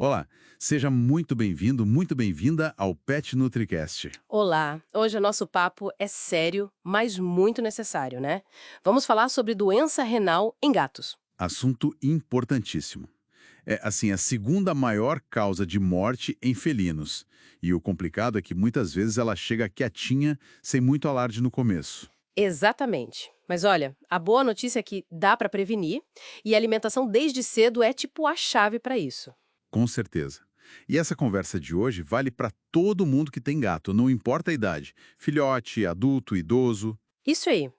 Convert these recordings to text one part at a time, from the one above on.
Olá, seja muito bem-vindo, muito bem-vinda ao Pet NutriCast. Olá, hoje o nosso papo é sério, mas muito necessário, né? Vamos falar sobre doença renal em gatos. Assunto importantíssimo. É, assim, a segunda maior causa de morte em felinos. E o complicado é que muitas vezes ela chega quietinha, sem muito alarde no começo. Exatamente. Mas olha, a boa notícia é que dá para prevenir e a alimentação desde cedo é tipo a chave para isso. Com certeza. E essa conversa de hoje vale para todo mundo que tem gato, não importa a idade. Filhote, adulto, idoso. Isso aí.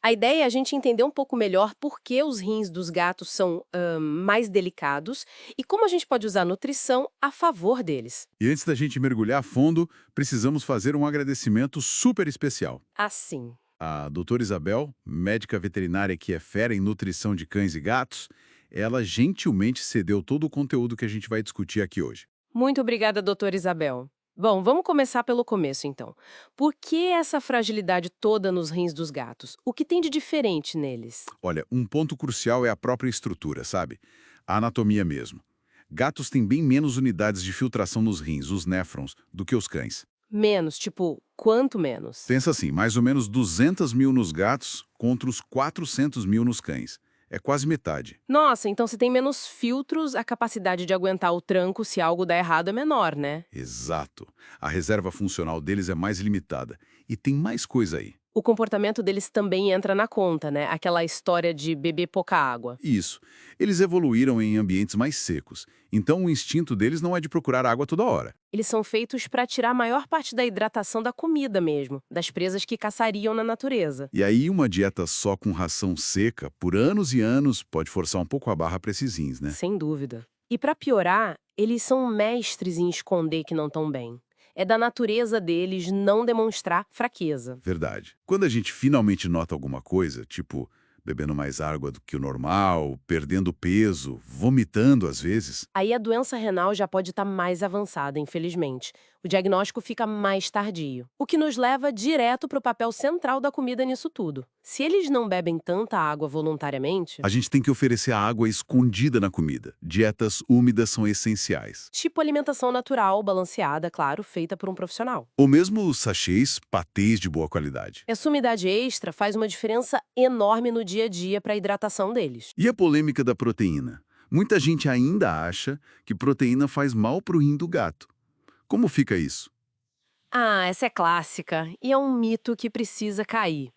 A ideia é a gente entender um pouco melhor por que os rins dos gatos são mais delicados e como a gente pode usar a nutrição a favor deles. E antes da gente mergulhar a fundo, precisamos fazer um agradecimento super especial. Assim. A doutora Isabel, médica veterinária que é fera em nutrição de cães e gatos, ela gentilmente cedeu todo o conteúdo que a gente vai discutir aqui hoje. Muito obrigada, doutora Isabel. Bom, vamos começar pelo começo, então. Por que essa fragilidade toda nos rins dos gatos? O que tem de diferente neles? Olha, um ponto crucial é a própria estrutura, sabe? A anatomia mesmo. Gatos têm bem menos unidades de filtração nos rins, os néfrons, do que os cães. Menos, tipo, quanto menos? Pensa assim, mais ou menos 200 mil nos gatos contra os 400 mil nos cães. É quase metade. Nossa, então se tem menos filtros, a capacidade de aguentar o tranco se algo der errado é menor, né? Exato. A reserva funcional deles é mais limitada. E tem mais coisa aí. O comportamento deles também entra na conta, né? Aquela história de beber pouca água. Isso. Eles evoluíram em ambientes mais secos, então o instinto deles não é de procurar água toda hora. Eles são feitos para tirar a maior parte da hidratação da comida mesmo, das presas que caçariam na natureza. E aí uma dieta só com ração seca, por anos e anos, pode forçar um pouco a barra para esses rins, né? Sem dúvida. E para piorar, eles são mestres em esconder que não estão bem. É da natureza deles não demonstrar fraqueza. Verdade. Quando a gente finalmente nota alguma coisa, tipo bebendo mais água do que o normal, perdendo peso, vomitando às vezes, Aí a doença renal já pode estar mais avançada, infelizmente. O diagnóstico fica mais tardio. O que nos leva direto para o papel central da comida nisso tudo. Se eles não bebem tanta água voluntariamente, a gente tem que oferecer a água escondida na comida. Dietas úmidas são essenciais. tipo alimentação natural, balanceada, claro, feita por um profissional. Ou mesmo os sachês, patês de boa qualidade. Essa umidade extra faz uma diferença enorme no dia a dia para a hidratação deles. E a polêmica da proteína? Muita gente ainda acha que proteína faz mal para o rim do gato. Como fica isso? Ah, essa é clássica e é um mito que precisa cair.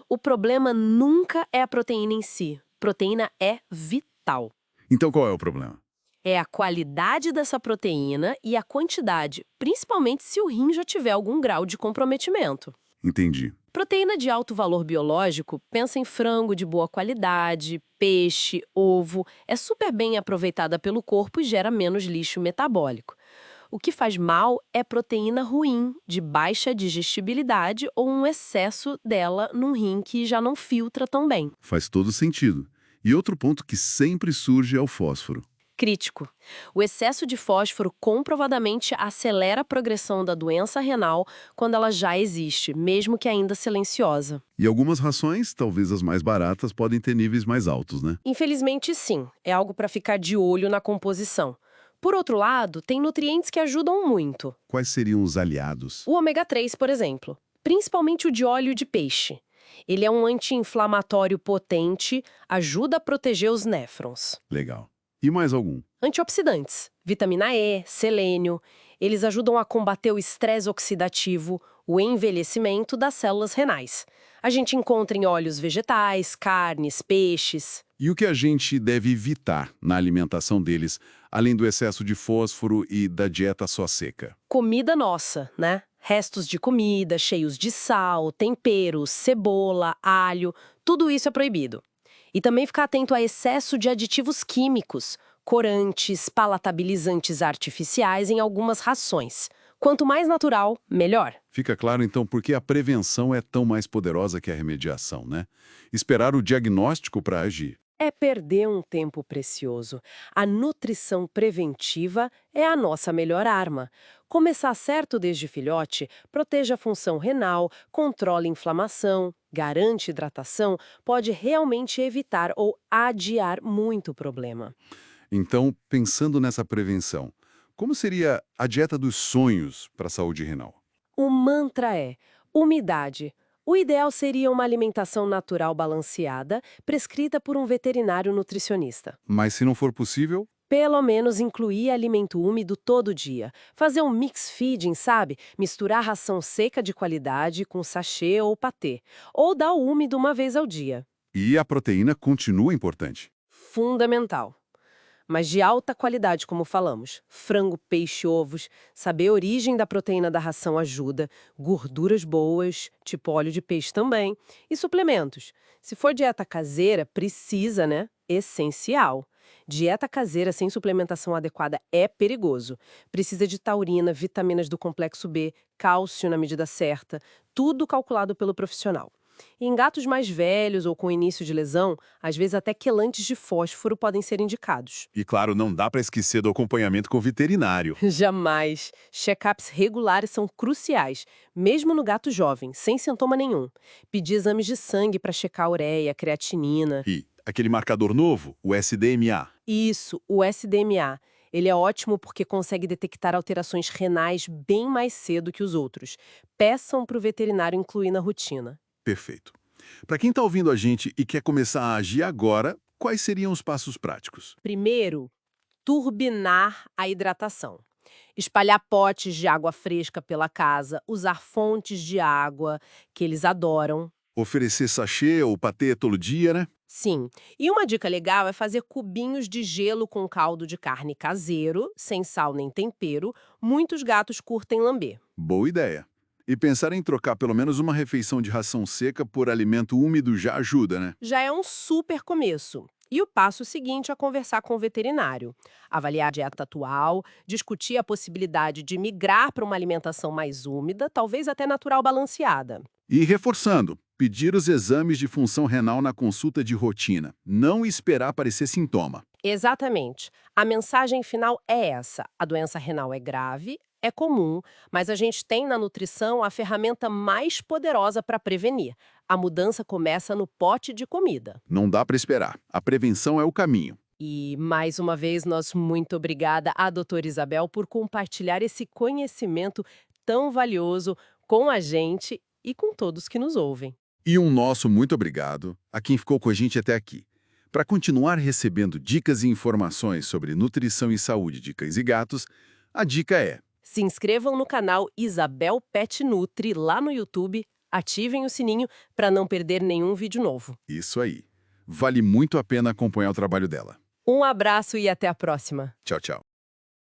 O problema nunca é a proteína em si. Proteína é vital. Então qual é o problema? É a qualidade dessa proteína e a quantidade, principalmente se o rim já tiver algum grau de comprometimento. Entendi. Proteína de alto valor biológico, pensa em frango de boa qualidade, peixe, ovo, é super bem aproveitada pelo corpo e gera menos lixo metabólico. O que faz mal é proteína ruim, de baixa digestibilidade ou um excesso dela num rim que já não filtra tão bem. Faz todo sentido. E outro ponto que sempre surge é o fósforo. Crítico. O excesso de fósforo comprovadamente acelera a progressão da doença renal quando ela já existe, mesmo que ainda silenciosa. E algumas rações, talvez as mais baratas, podem ter níveis mais altos, né? Infelizmente, sim, é algo para ficar de olho na composição. Por outro lado, tem nutrientes que ajudam muito. Quais seriam os aliados? O ômega 3, por exemplo, principalmente o de óleo de peixe. Ele é um anti-inflamatório potente, ajuda a proteger os néfrons. Legal. E mais algum? Antioxidantes, vitamina E, selênio, eles ajudam a combater o estresse oxidativo, o envelhecimento das células renais. A gente encontra em óleos vegetais, carnes, peixes. E o que a gente deve evitar na alimentação deles, além do excesso de fósforo e da dieta só seca? Comida nossa, né? Restos de comida, cheios de sal, temperos, cebola, alho, tudo isso é proibido. E também ficar atento a excesso de aditivos químicos, corantes, palatabilizantes artificiais em algumas rações. Quanto mais natural, melhor. Fica claro, então, por que a prevenção é tão mais poderosa que a remediação, né? Esperar o diagnóstico para agir. É perder um tempo precioso. A nutrição preventiva é a nossa melhor arma. Começar certo desde filhote protege a função renal, controla a inflamação, garante hidratação, pode realmente evitar ou adiar muito problema. Então, pensando nessa prevenção, Como seria a dieta dos sonhos para a saúde renal? O mantra é umidade. O ideal seria uma alimentação natural balanceada, prescrita por um veterinário nutricionista. Mas se não for possível, Pelo menos incluir alimento úmido todo dia. Fazer um mix feeding, sabe? Misturar ração seca de qualidade com sachê ou patê. Ou dar o úmido uma vez ao dia. e a proteína continua importante. Fundamental. Mas de alta qualidade, como falamos. Frango, peixe, ovos. Saber a origem da proteína da ração ajuda. Gorduras boas, tipo óleo de peixe também. E suplementos. Se for dieta caseira, precisa, né? Essencial. Dieta caseira sem suplementação adequada é perigoso. Precisa de taurina, vitaminas do complexo B, cálcio na medida certa. Tudo calculado pelo profissional. E em gatos mais velhos ou com início de lesão, às vezes até quelantes de fósforo podem ser indicados. E claro, não dá para esquecer do acompanhamento com o veterinário. Jamais. Check-ups regulares são cruciais, mesmo no gato jovem, sem sintoma nenhum. Pedir exames de sangue para checar a ureia, creatinina. E aquele marcador novo, o SDMA. Isso, o SDMA. Ele é ótimo porque consegue detectar alterações renais bem mais cedo que os outros. Peçam para o veterinário incluir na rotina. Perfeito. Para quem está ouvindo a gente e quer começar a agir agora, quais seriam os passos práticos? Primeiro, turbinar a hidratação. Espalhar potes de água fresca pela casa, usar fontes de água, que eles adoram. Oferecer sachê ou patê todo dia, né? Sim. E uma dica legal é fazer cubinhos de gelo com caldo de carne caseiro, sem sal nem tempero. Muitos gatos curtem lamber. Boa ideia. E pensar em trocar pelo menos uma refeição de ração seca por alimento úmido já ajuda, né? Já é um super começo. E o passo seguinte é conversar com o veterinário, avaliar a dieta atual, discutir a possibilidade de migrar para uma alimentação mais úmida, talvez até natural balanceada. E reforçando, pedir os exames de função renal na consulta de rotina. Não esperar aparecer sintoma. Exatamente. A mensagem final é essa: a doença renal é grave, é comum, mas a gente tem na nutrição a ferramenta mais poderosa para prevenir. A mudança começa no pote de comida. Não dá para esperar. A prevenção é o caminho. E, mais uma vez, muito obrigada à doutora Isabel por compartilhar esse conhecimento tão valioso com a gente e com todos que nos ouvem. E um nosso muito obrigado a quem ficou com a gente até aqui. Para continuar recebendo dicas e informações sobre nutrição e saúde de cães e gatos, a dica é: Se inscrevam no canal Isabel Pet Nutri lá no YouTube, ativem o sininho para não perder nenhum vídeo novo. isso aí. Vale muito a pena acompanhar o trabalho dela. Um abraço e até a próxima! Tchau, tchau.